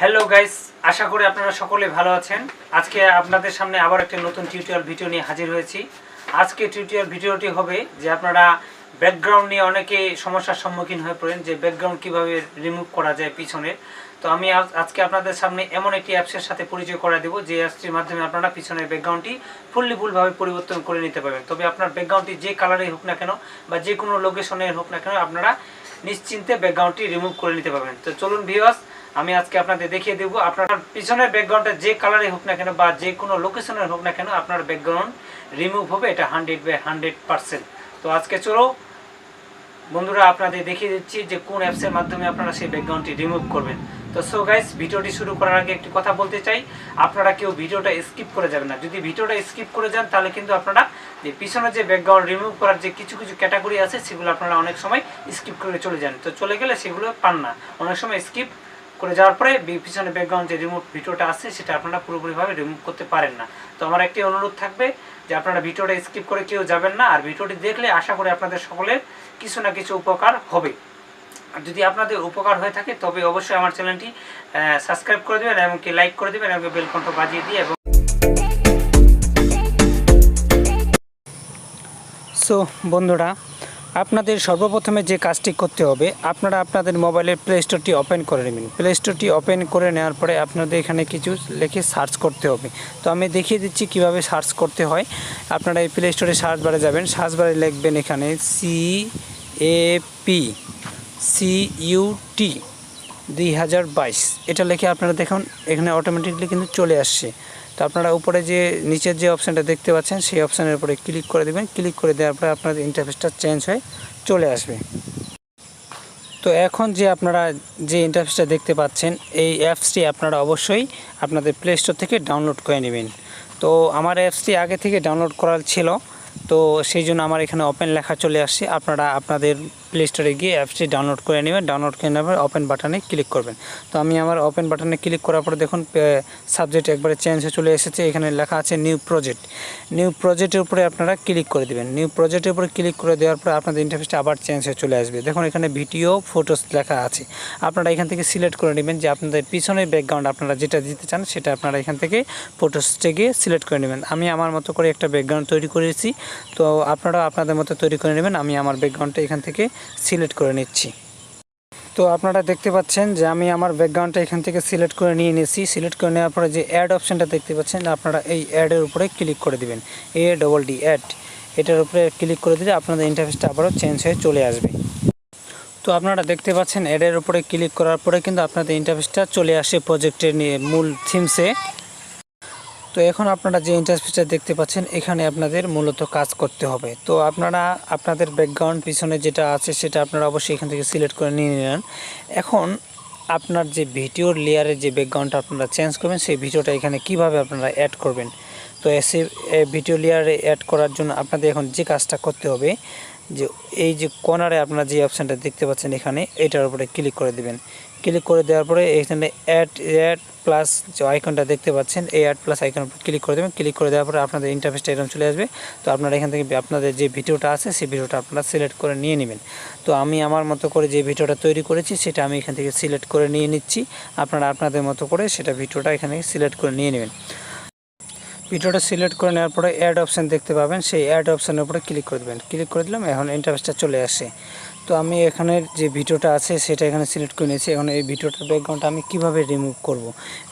Hello guys, আশা করি আপনারা সকলে ভালো আছেন। আজকে আপনাদের সামনে আবার একটা নতুন টিউটোরিয়াল ভিডিও নিয়ে হাজির হয়েছি। আজকে টিউটোরিয়াল ভিডিওটি হবে যে আপনারা ব্যাকগ্রাউন্ড নিয়ে অনেকে সমস্যার সম্মুখীন হয়ে পড়েন যে ব্যাকগ্রাউন্ড কিভাবে রিমুভ করা যায় পিছনের। তো আমি আজকে আপনাদের সামনে এমন একটি অ্যাপসের সাথে পরিচয় করা দেব যে অ্যাপসটির মাধ্যমে আপনারা পিছনের ব্যাকগ্রাউন্ডটি ফুলভাবে পরিবর্তন করে নিতে পারবেন। তবে আপনার ব্যাকগ্রাউন্ডটি যে কালারেই হোক না কেন বা যে কোনো লোকেশনের হোক না কেন আপনারা নিশ্চিন্তে ব্যাকগ্রাউন্ডটি রিমুভ করে নিতে পারবেন। তো চলুন ভিউয়ার্স, আমি আজকে আপনাদের দেখিয়ে দেবো আপনার পিছনের ব্যাকগ্রাউন্ডটা যে কালারে হোক না কেন বা যে কোনো লোকেশনের হোক না কেন আপনার ব্যাকগ্রাউন্ড রিমুভ হবে, এটা 100/100%। তো আজকে চলো বন্ধুরা আপনাদের দেখিয়ে দিচ্ছি যে কোন অ্যাপসের মাধ্যমে আপনারা সেই ব্যাকগ্রাউন্ডটি রিমুভ করবেন। তো সো গাইস, ভিডিওটি শুরু করার আগে একটি কথা বলতে চাই, আপনারা কেউ ভিডিওটা স্কিপ করে যাবেন না। যদি ভিডিওটা স্কিপ করে যান তাহলে কিন্তু আপনারা যে পিছনে যে ব্যাকগ্রাউন্ড রিমুভ করার যে কিছু ক্যাটাগরি আছে সেগুলো আপনারা অনেক সময় স্কিপ করে চলে যান। তো চলে গেলে সেগুলো পান না, অনেক সময় স্কিপ করে যাওয়ার পরে পিছনে ব্যাকগ্রাউন্ড যে রিমুভ ভিডিওটা আছে সেটা আপনারা পুরোপুরিভাবে রিমুভ করতে পারেন না। তো আমার একটি অনুরোধ থাকবে যে আপনারা ভিডিওটা স্কিপ করে কেউ যাবেন না, আর ভিডিওটি দেখলে আশা করি আপনাদের সকলের কিছু না কিছু উপকার হবে। আর যদি আপনাদের উপকার হয়ে থাকে তবে অবশ্যই আমার চ্যানেলটি সাবস্ক্রাইব করে দেবেন এবং কি লাইক করে দেবেন এবং বেল ঘন্টা বাজিয়ে দিয়ে। এবং সো বন্ধুরা, আপনাদের সর্বপ্রথমে যে কাজটি করতে হবে, আপনারা আপনাদের মোবাইলের প্লে স্টোরটি ওপেন করে নেবেন। প্লে স্টোরটি ওপেন করে নেওয়ার পরে আপনাদের এখানে কিছু লিখে সার্চ করতে হবে। তো আমি দেখিয়ে দিচ্ছি কিভাবে সার্চ করতে হয়। আপনারা এই প্লে স্টোরে সার্চ বারে যাবেন, সার্চ বারে লিখবেন এখানে CAPCUT 2022, এটা লিখে আপনারা দেখুন এখানে অটোমেটিকলি কিন্তু চলে আসছে। তো আপনারা উপরে যে নিচের যে অপশানটা দেখতে পাচ্ছেন সেই অপশানের উপরে ক্লিক করে দেবেন। ক্লিক করে দেওয়ার পরে আপনাদের ইন্টারফেসটা চেঞ্জ হয়ে চলে আসবে। তো এখন যে আপনারা যে ইন্টারফেসটা দেখতে পাচ্ছেন এই অ্যাপসটি আপনারা অবশ্যই আপনাদের প্লে স্টোর থেকে ডাউনলোড করে নেবেন। তো আমার অ্যাপসটি আগে থেকে ডাউনলোড করা ছিল, তো সেই জন্য আমার এখানে ওপেন লেখা চলে আসছে। আপনারা আপনাদের প্লে স্টোরে গিয়ে অ্যাপসটি ডাউনলোড করে নেবেন। ডাউনলোড করে নেওয়ার পর ওপেন বাটনে ক্লিক করবেন। তো আমি আমার ওপেন বাটনে ক্লিক করার পরে দেখুন সাবজেক্ট একবারে চেঞ্জ হয়ে চলে এসেছে। এখানে লেখা আছে নিউ প্রজেক্ট। নিউ প্রজেক্টের উপরে আপনারা ক্লিক করে দেবেন। নিউ প্রজেক্টের উপরে ক্লিক করে দেওয়ার পরে আপনাদের ইন্টারফেসটা আবার চেঞ্জ হয়ে চলে আসবে। দেখুন এখানে ভিডিও ফটোস লেখা আছে। আপনারা এখান থেকে সিলেক্ট করে নেবেন যে আপনাদের পিছনের ব্যাকগ্রাউন্ড আপনারা যেটা দিতে চান সেটা আপনারা এখান থেকে ফটোসটা গিয়ে সিলেক্ট করে নেবেন। আমি আমার মতো করে একটা ব্যাকগ্রাউন্ড তৈরি করেছি, তো আপনারাও আপনাদের মতো তৈরি করে নেবেন। আমি আমার ব্যাকগ্রাউন্ডটা এখান থেকে সিলেক্ট করে নিচ্ছি। তো আপনারা দেখতে পাচ্ছেন যে আমি আমার ব্যাকগ্রাউন্ডটা এখান থেকে সিলেক্ট করে নিয়ে নিয়েছি। সিলেক্ট করে নেওয়ার পরে যে অ্যাড অপশানটা দেখতে পাচ্ছেন, আপনারা এই অ্যাডের উপরে ক্লিক করে দেবেন। ADD অ্যাড, এটার উপরে ক্লিক করে দিলে আপনাদের ইন্টারফেসটা আবারও চেঞ্জ হয়ে চলে আসবে। তো আপনারা দেখতে পাচ্ছেন অ্যাডের উপরে ক্লিক করার পরে কিন্তু আপনাদের ইন্টারফেসটা চলে আসে প্রজেক্টের নিয়ে মূল থিমসে। তো এখন আপনারা যে ইন্টারফেসটা দেখতে পাচ্ছেন এখানে আপনাদের মূলত কাজ করতে হবে। তো আপনারা আপনাদের ব্যাকগ্রাউন্ড পিছনে যেটা আছে সেটা আপনারা অবশ্যই এখান থেকে সিলেক্ট করে নিয়ে নিলেন। এখন আপনার যে ভিডিওর লেয়ারের যে ব্যাকগ্রাউন্ডটা আপনারা চেঞ্জ করবেন সেই ভিডিওটা এখানে কিভাবে আপনারা অ্যাড করবেন। তো এসে ভিডিও লেয়ারে অ্যাড করার জন্য আপনাদের এখন যে কাজটা করতে হবে যে এই যে কর্নারে আপনারা যে অপশানটা দেখতে পাচ্ছেন এখানে এটার উপরে ক্লিক করে দেবেন। ক্লিক করে দেওয়ার পরে এখানে অ্যাড প্লাস যে আইকনটা দেখতে পাচ্ছেন এই অ্যাড প্লাস আইকন উপরে ক্লিক করে দেবেন। ক্লিক করে দেওয়ার পরে আপনাদের ইন্টারফেসটা এরকম চলে আসবে। তো আপনারা এখান থেকে আপনাদের যে ভিডিওটা আছে সেই ভিডিওটা আপনারা সিলেক্ট করে নিয়ে নেবেন। তো আমি আমার মতো করে যে ভিডিওটা তৈরি করেছি সেটা আমি এখান থেকে সিলেক্ট করে নিয়ে নিচ্ছি। আপনারা আপনাদের মতো করে সেটা ভিডিওটা এখানে সিলেক্ট করে নিয়ে নেবেন। ভিডিওটা সিলেক্ট করে নেওয়ার পরে অ্যাড অপশান দেখতে পাবেন, সেই অ্যাড অপশানের উপরে ক্লিক করে দেবেন। ক্লিক করে দিলাম, এখন ইন্টারফেসটা চলে আসে। তো আমি এখানের যে ভিডিওটা আছে সেটা এখানে সিলেক্ট করে নিয়েছি। এখন এই ভিডিওটার ব্যাকগ্রাউন্ডটা আমি কিভাবে রিমুভ করব।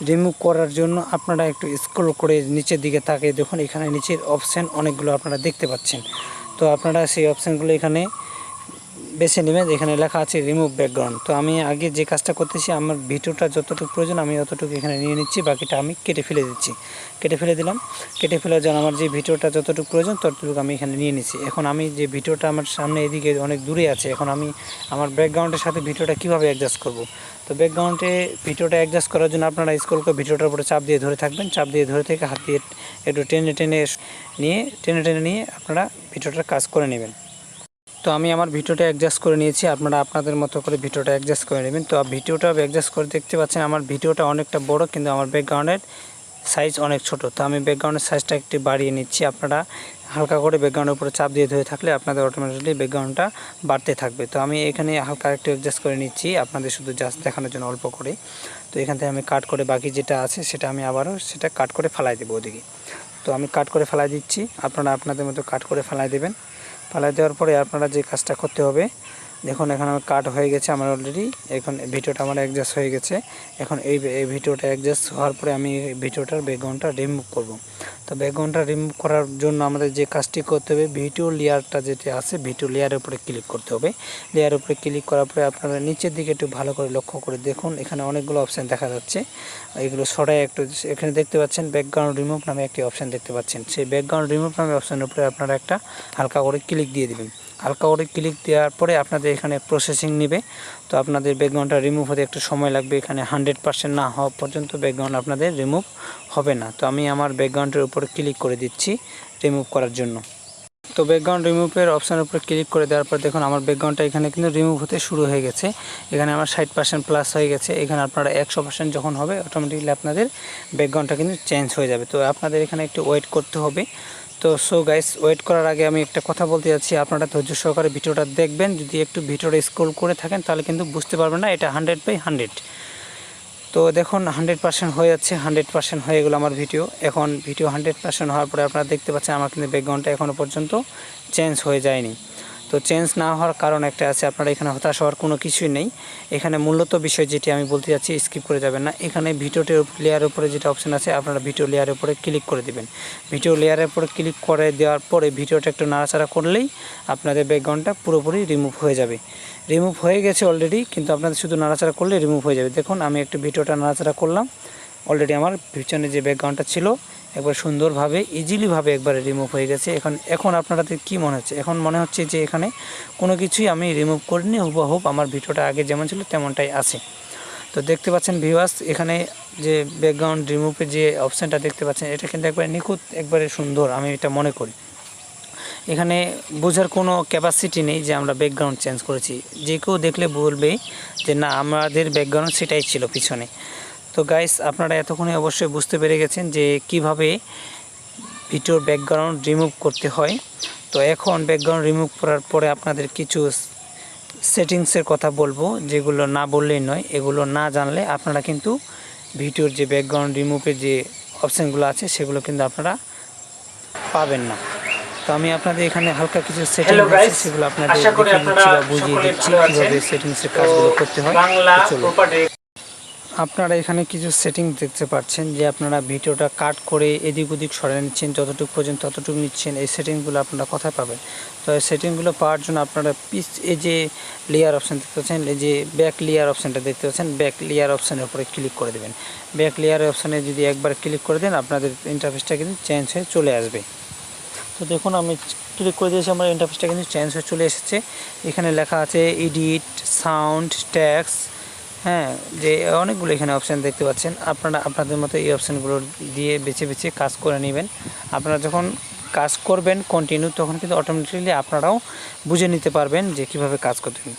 রিমুভ করার জন্য আপনারা একটু স্ক্রল করে নিচের দিকে তাকিয়ে দেখুন এখানে নিচের অপশান অনেকগুলো আপনারা দেখতে পাচ্ছেন। তো আপনারা সেই অপশানগুলো এখানে বেছে নেবেন। এখানে লেখা আছে রিমুভ ব্যাকগ্রাউন্ড। তো আমি আগে যে কাজটা করতেছি আমার ভিডিওটা যতটুকু প্রয়োজন আমি অতটুকু এখানে নিয়ে নিচ্ছি, বাকিটা আমি কেটে ফেলে দিচ্ছি। কেটে ফেলে দিলাম। কেটে ফেলার জন্য আমার যে ভিডিওটা যতটুকু প্রয়োজন ততটুকু আমি এখানে নিয়ে নিচ্ছি। এখন আমি যে ভিডিওটা আমার সামনে এদিকে অনেক দূরে আছে, এখন আমি আমার ব্যাকগ্রাউন্ডের সাথে ভিডিওটা কিভাবে অ্যাডজাস্ট করব। তো ব্যাকগ্রাউন্ডে ভিডিওটা অ্যাডজাস্ট করার জন্য আপনারা স্ক্রল করে ভিডিওটার উপরে চাপ দিয়ে ধরে থাকবেন। চাপ দিয়ে ধরে থেকে হাত দিয়ে একটু টেনে নিয়ে আপনারা ভিডিওটার কাজ করে নেবেন। তো আমি আমার ভিডিওটা অ্যাডজাস্ট করে নিয়েছি, আপনারা আপনাদের মতো করে ভিডিওটা অ্যাডজাস্ট করে নেবেন। তো ভিডিওটা অ্যাডজাস্ট করে দেখতে পাচ্ছেন আমার ভিডিওটা অনেকটা বড়, কিন্তু আমার ব্যাকগ্রাউন্ডের সাইজ অনেক ছোট। তো আমি ব্যাকগ্রাউন্ডের সাইজটা একটু বাড়িয়ে নিচ্ছি। আপনারা হালকা করে ব্যাকগ্রাউন্ডের উপরে চাপ দিয়ে ধরে থাকলে আপনাদের অটোমেটিকলি ব্যাকগ্রাউন্ডটা বাড়তে থাকবে। তো আমি এখানে হালকা একটু অ্যাডজাস্ট করে নিচ্ছি আপনাদের শুধু জাস্ট দেখানোর জন্য অল্প করে। তো এখান থেকে আমি কাট করে বাকি যেটা আছে সেটা আমি আবারও সেটা কাট করে ফেলাই দেবো ওদিকে। তো আমি কাট করে ফেলাই দিচ্ছি, আপনারা আপনাদের মতো কাট করে ফেলাই দেবেন। ফেলাই দেওয়ার পরে আপনারা যে কাজটা করতে হবে, দেখুন এখানে আমার কাট হয়ে গেছে আমার অলরেডি। এখন ভিডিওটা আমার অ্যাডজাস্ট হয়ে গেছে। এখন এই ভিডিওটা অ্যাডজাস্ট হওয়ার পরে আমি ভিডিওটার ব্যাকগ্রাউন্ডটা রিমুভ করব। তো ব্যাকগ্রাউন্ডটা রিমুভ করার জন্য আমাদের যে কাজটি করতে হবে, ভিডিও লেয়ারটা যেটা আছে ভিডিও লেয়ারের উপরে ক্লিক করতে হবে। লেয়ারের উপরে ক্লিক করার পরে আপনারা নিচের দিকে একটু ভালো করে লক্ষ্য করে দেখুন, এখানে অনেকগুলো অপশান দেখা যাচ্ছে। এগুলো সরাই একটু, এখানে দেখতে পাচ্ছেন ব্যাকগ্রাউন্ড রিমুভ নামে একটি অপশান দেখতে পাচ্ছেন। সেই ব্যাকগ্রাউন্ড রিমুভ নামে অপশানের উপরে আপনারা একটা হালকা করে ক্লিক দিয়ে দেবেন। হালকা করে ক্লিক দেওয়ার পরে আপনাদের এখানে প্রসেসিং নেবে। তো আপনাদের ব্যাকগ্রাউন্ডটা রিমুভ হতে একটু সময় লাগবে। এখানে 100% না হওয়া পর্যন্ত ব্যাকগ্রাউন্ড আপনাদের রিমুভ হবে না। তো আমি আমার ব্যাকগ্রাউন্ডের উপরে ক্লিক করে দিচ্ছি রিমুভ করার জন্য। তো ব্যাকগ্রাউন্ড রিমুভের অপশানের উপরে ক্লিক করে দেওয়ার পর দেখুন আমার ব্যাকগ্রাউন্ডটা এখানে কিন্তু রিমুভ হতে শুরু হয়ে গেছে। এখানে আমার 60% প্লাস হয়ে গেছে। এখানে আপনারা 100% যখন হবে অটোমেটিকলি আপনাদের ব্যাকগ্রাউন্ডটা কিন্তু চেঞ্জ হয়ে যাবে। তো আপনাদের এখানে একটু ওয়েট করতে হবে। তো সো গাইস, ওয়েট করার আগে আমি একটা কথা বলতে যাচ্ছি, আপনারা ধৈর্য সহকারে ভিডিওটা দেখবেন। যদি একটু ভিডিওটা স্ক্রল করে থাকেন তাহলে কিন্তু বুঝতে পারবেন না এটা 100/100। তো দেখুন 100% হয়ে যাচ্ছে, 100% হয়ে গেলো আমার ভিডিও। এখন ভিডিও 100% হওয়ার পরে আপনারা দেখতে পাচ্ছেন আমার কিন্তু ব্যাকগ্রাউন্ডটা এখনও পর্যন্ত চেঞ্জ হয়ে যায়নি। তো চেঞ্জ না হওয়ার কারণ একটা আছে, আপনারা এখানে হতাশ হওয়ার কোনো কিছুই নেই। এখানে মূলত বিষয় যেটি আমি বলতে যাচ্ছি, স্কিপ করে যাবেন না। এখানে ভিডিওটির লেয়ারের উপরে যেটা অপশন আছে আপনারা ভিডিও লেয়ারের উপরে ক্লিক করে দেবেন। ভিডিও লেয়ারের উপরে ক্লিক করে দেওয়ার পরে ভিডিওটা একটু নাড়াচাড়া করলেই আপনাদের ব্যাকগ্রাউন্ডটা পুরোপুরি রিমুভ হয়ে যাবে। রিমুভ হয়ে গেছে অলরেডি, কিন্তু আপনাদের শুধু নাড়াচাড়া করলে রিমুভ হয়ে যাবে। দেখুন আমি একটু ভিডিওটা নাড়াচাড়া করলাম, অলরেডি আমার পিছনে যে ব্যাকগ্রাউন্ডটা ছিল একবার সুন্দরভাবে ইজিলিভাবে একবারে রিমুভ হয়ে গেছে। এখন আপনাদের কি মনে হচ্ছে? এখন মনে হচ্ছে যে এখানে কোনো কিছুই আমি রিমুভ করিনি, হুবহু আমার ভিডিওটা আগে যেমন ছিল তেমনটাই আছে। তো দেখতে পাচ্ছেন ভিউয়ার্স, এখানে যে ব্যাকগ্রাউন্ড রিমুভের যে অপশানটা দেখতে পাচ্ছেন এটা কিন্তু একবারে নিখুঁত, একবারে সুন্দর আমি এটা মনে করি। এখানে বোঝার কোনো ক্যাপাসিটি নেই যে আমরা ব্যাকগ্রাউন্ড চেঞ্জ করেছি। যে কেউ দেখলে বলবে যে না, আমাদের ব্যাকগ্রাউন্ড সেটাই ছিল পিছনে। তো গাইস, আপনারা এতক্ষণে অবশ্যই বুঝতে পেরে গেছেন যে কিভাবে ভিডিওর ব্যাকগ্রাউন্ড রিমুভ করতে হয়। তো এখন ব্যাকগ্রাউন্ড রিমুভ করার পরে আপনাদের কিছু সেটিংসের কথা বলবো, যেগুলো না বললেই নয়। এগুলো না জানলে আপনারা কিন্তু ভিডিওর যে ব্যাকগ্রাউন্ড রিমুভের যে অপশানগুলো আছে সেগুলো কিন্তু আপনারা পাবেন না। তো আমি আপনাদের এখানে হালকা কিছু সেটিং আছে সেগুলো আপনাদের দেখিয়ে দিচ্ছি বা বুঝিয়ে দিচ্ছি কীভাবে সেটিংসের কাজগুলো করতে হয়। আপনারা এখানে কিছু সেটিং দেখতে পাচ্ছেন যে আপনারা ভিডিওটা কাট করে এদিক ওদিক সরিয়ে নিচ্ছেন, যতটুকু পর্যন্ত ততটুকু নিচ্ছেন। এই সেটিংগুলো আপনারা কোথায় পাবেন? তো এই সেটিংগুলো পাওয়ার জন্য আপনারা এই যে লেয়ার অপশান দেখতে পাচ্ছেন, এই যে ব্যাক লেয়ার অপশানটা দেখতে পাচ্ছেন, ব্যাক লেয়ার অপশানের উপরে ক্লিক করে দেবেন। ব্যাক লেয়ার অপশানে যদি একবার ক্লিক করে দেন আপনাদের ইন্টারফেসটা কিন্তু চেঞ্জ হয়ে চলে আসবে। তো দেখুন আমি ক্লিক করে দিয়েছি, আমার ইন্টারফেসটা কিন্তু চেঞ্জ হয়ে চলে এসেছে। এখানে লেখা আছে এডিট, সাউন্ড, ট্যাক্স, হ্যাঁ, যে অনেকগুলো এখানে অপশান দেখতে পাচ্ছেন। আপনারা আপনাদের মতো এই অপশানগুলো দিয়ে বেছে বেছে কাজ করে নেবেন। আপনারা যখন কাজ করবেন কন্টিনিউ, তখন কিন্তু অটোমেটিকলি আপনারাও বুঝে নিতে পারবেন যে কিভাবে কাজ করবেন।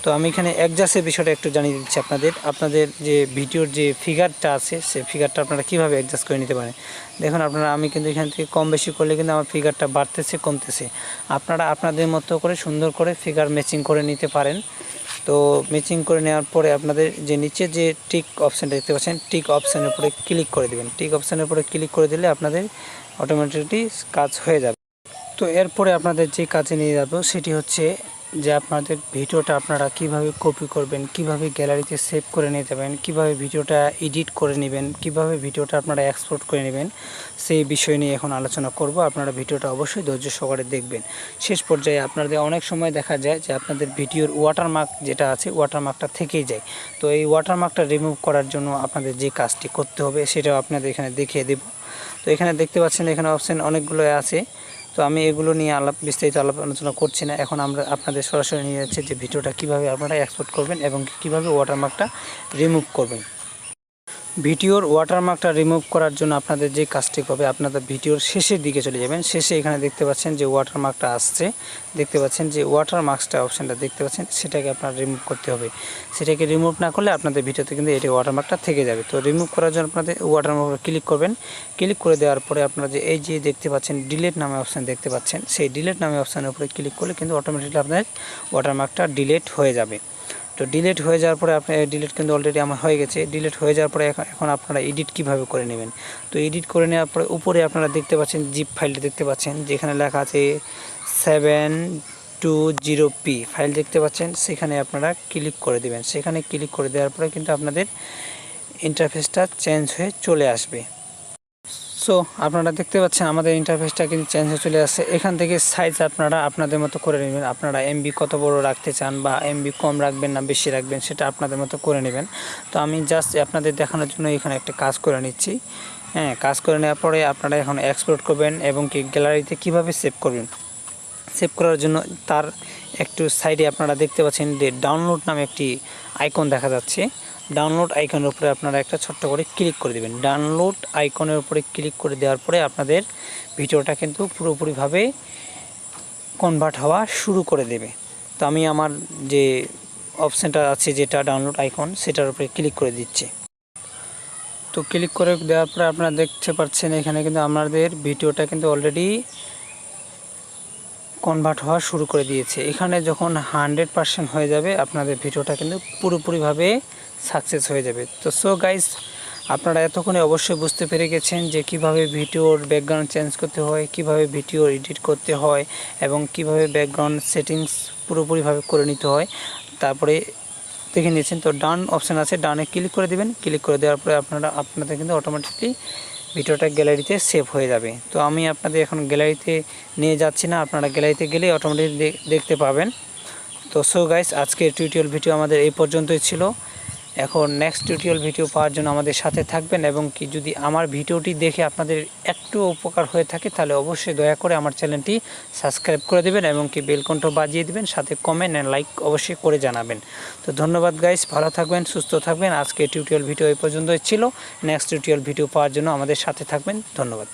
তো আমি এখানে অ্যাডজাস্টের বিষয়টা একটু জানিয়ে দিচ্ছি আপনাদের যে ভিডিওর যে ফিগারটা আছে সেই ফিগারটা আপনারা কীভাবে অ্যাডজাস্ট করে নিতে পারেন। দেখুন আমি কিন্তু এখান থেকে কম বেশি করলে কিন্তু আমার ফিগারটা বাড়তেছে কমতেছে। আপনারা আপনাদের মতো করে সুন্দর করে ফিগার ম্যাচিং করে নিতে পারেন। তো ম্যাচিং করে নেওয়ার পরে আপনাদের যে নিচে যে টিক অপশানটা দেখতে পাচ্ছেন, টিক অপশানের উপরে ক্লিক করে দেবেন। টিক অপশানের উপরে ক্লিক করে দিলে আপনাদের অটোমেটিকলি কাজ হয়ে যাবে। তো এরপরে আপনাদের যে কাজে নিয়ে যাব সেটি হচ্ছে যে আপনাদের ভিডিওটা আপনারা কিভাবে কপি করবেন, কিভাবে গ্যালারিতে সেভ করে নিতে পারেন, কিভাবে ভিডিওটা এডিট করে নেবেন, কিভাবে ভিডিওটা আপনারা এক্সপোর্ট করে নেবেন, সেই বিষয় নিয়ে এখন আলোচনা করব। আপনারা ভিডিওটা অবশ্যই ধৈর্য সহকারে দেখবেন। শেষ পর্যায়ে আপনাদের অনেক সময় দেখা যায় যে আপনাদের ভিডিওর ওয়াটারমার্ক যেটা আছে ওয়াটারমার্কটা থেকেই যায়। তো এই ওয়াটারমার্কটা রিমুভ করার জন্য আপনাদের যে কাজটি করতে হবে সেটাও আপনাদের এখানে দেখিয়ে দেব। তো এখানে দেখতে পাচ্ছেন এখানে অপশান অনেকগুলো আছে। তো আমি এগুলো নিয়ে বিস্তারিত আলোচনা করছি না। এখন আমরা আপনাদের সরাসরি নিয়ে যাচ্ছি যে ভিডিওটা কিভাবে আপনারা এক্সপোর্ট করবেন এবং কিভাবে ওয়াটারমার্কটা রিমুভ করবেন। ভিডিওর ওয়াটারমার্কটা রিমুভ করার জন্য আপনাদের যে কাজটি হবে, আপনাদের ভিডিওর শেষের দিকে চলে যাবেন। শেষে এখানে দেখতে পাচ্ছেন যে ওয়াটারমার্কটা আসছে, দেখতে পাচ্ছেন যে ওয়াটারমার্কসটা অপশানটা দেখতে পাচ্ছেন, সেটাকে আপনার রিমুভ করতে হবে। সেটাকে রিমুভ না করলে আপনাদের ভিডিওতে কিন্তু এটি ওয়াটারমার্কটা থেকে যাবে। তো রিমুভ করার জন্য আপনাদের ওয়াটারমার্ক ক্লিক করবেন। ক্লিক করে দেওয়ার পরে আপনারা যে এই যে দেখতে পাচ্ছেন ডিলিট নামে অপশান দেখতে পাচ্ছেন, সেই ডিলিট নামে অপশানের উপরে ক্লিক করলে কিন্তু অটোমেটিকলি আপনাদের ওয়াটারমার্কটা ডিলিট হয়ে যাবে। তো ডিলিট হয়ে যাওয়ার পরে আপনার ডিলিট কিন্তু অলরেডি আমার হয়ে গেছে। ডিলিট হয়ে যাওয়ার পরে এখন আপনারা এডিট কিভাবে করে নেবেন। তো এডিট করে নেওয়ার পরে উপরে আপনারা দেখতে পাচ্ছেন জিপ ফাইলটা দেখতে পাচ্ছেন, যেখানে লেখা আছে 720p ফাইল দেখতে পাচ্ছেন, সেখানে আপনারা ক্লিক করে দেবেন। সেখানে ক্লিক করে দেওয়ার পরে কিন্তু আপনাদের ইন্টারফেসটা চেঞ্জ হয়ে চলে আসবে। সো আপনারা দেখতে পাচ্ছেন আমাদের ইন্টারফেসটা কিন্তু চেঞ্জ হয়ে চলে আসছে। এখান থেকে সাইজ আপনারা আপনাদের মতো করে নেবেন। আপনারা এমবি কত বড় রাখতে চান বা এমবি কম রাখবেন না বেশি রাখবেন, সেটা আপনাদের মতো করে নেবেন। তো আমি জাস্ট আপনাদের দেখানোর জন্য এখানে একটা কাজ করে নিচ্ছি। হ্যাঁ, কাজ করে নেওয়ার পরে আপনারা এখন এক্সপোর্ট করবেন এবং কি গ্যালারিতে কিভাবে সেভ করবেন। সেভ করার জন্য তার একটু সাইডে আপনারা দেখতে পাচ্ছেন যে ডাউনলোড নামে একটি আইকন দেখা যাচ্ছে। ডাউনলোড আইকনের উপরে আপনারা একটা ছোট্ট করে ক্লিক করে দেবেন। ডাউনলোড আইকনের উপরে ক্লিক করে দেওয়ার পরে আপনাদের ভিডিওটা কিন্তু পুরোপুরিভাবে কনভার্ট হওয়া শুরু করে দেবে। তো আমি আমার যে অপশানটা আছে যেটা ডাউনলোড আইকন, সেটার উপরে ক্লিক করে দিচ্ছি। তো ক্লিক করে দেওয়ার পরে আপনারা দেখতে পাচ্ছেন এখানে কিন্তু আমাদের ভিডিওটা কিন্তু অলরেডি কনভার্ট হওয়া শুরু করে দিয়েছে। এখানে যখন 100% হয়ে যাবে আপনাদের ভিডিওটা কিন্তু পুরোপুরিভাবে সাকসেস হয়ে যাবে। তো সো গাইস, আপনারা এতক্ষণে অবশ্যই বুঝতে পেরে গেছেন যে কিভাবে ভিডিওর ব্যাকগ্রাউন্ড চেঞ্জ করতে হয়, কিভাবে ভিডিও এডিট করতে হয় এবং কিভাবে ব্যাকগ্রাউন্ড সেটিংস পুরোপুরিভাবে করে নিতে হয়। তারপরে দেখে নিয়েছেন। তো ডান অপশান আছে, ডানে ক্লিক করে দেবেন। ক্লিক করে দেওয়ার পরে আপনাদের কিন্তু অটোমেটিকলি ভিডিওটা গ্যালারিতে সেভ হয়ে যাবে। তো আমি আপনাদের এখন গ্যালারিতে নিয়ে যাচ্ছি না, আপনারা গ্যালারিতে গেলে অটোমেটিক দেখতে পাবেন। তো সো গাইস, আজকের টিউটোরিয়াল ভিডিও আমাদের এই পর্যন্তই ছিল। এখন নেক্সট টিউটোরিয়াল ভিডিও পাওয়ার জন্য আমাদের সাথে থাকবেন এবং কি যদি আমার ভিডিওটি দেখে আপনাদের একটু উপকার হয়ে থাকে তাহলে অবশ্যই দয়া করে আমার চ্যানেলটি সাবস্ক্রাইব করে দেবেন এবং কি বেল কন্ট্রো বাজিয়ে দেবেন, সাথে কমেন্ট অ্যান্ড লাইক অবশ্যই করে জানাবেন। তো ধন্যবাদ গাইস, ভালো থাকবেন, সুস্থ থাকবেন। আজকে টিউটোরিয়াল ভিডিও এই পর্যন্তই ছিল। নেক্সট টিউটোরিয়াল ভিডিও পাওয়ার জন্য আমাদের সাথে থাকবেন। ধন্যবাদ।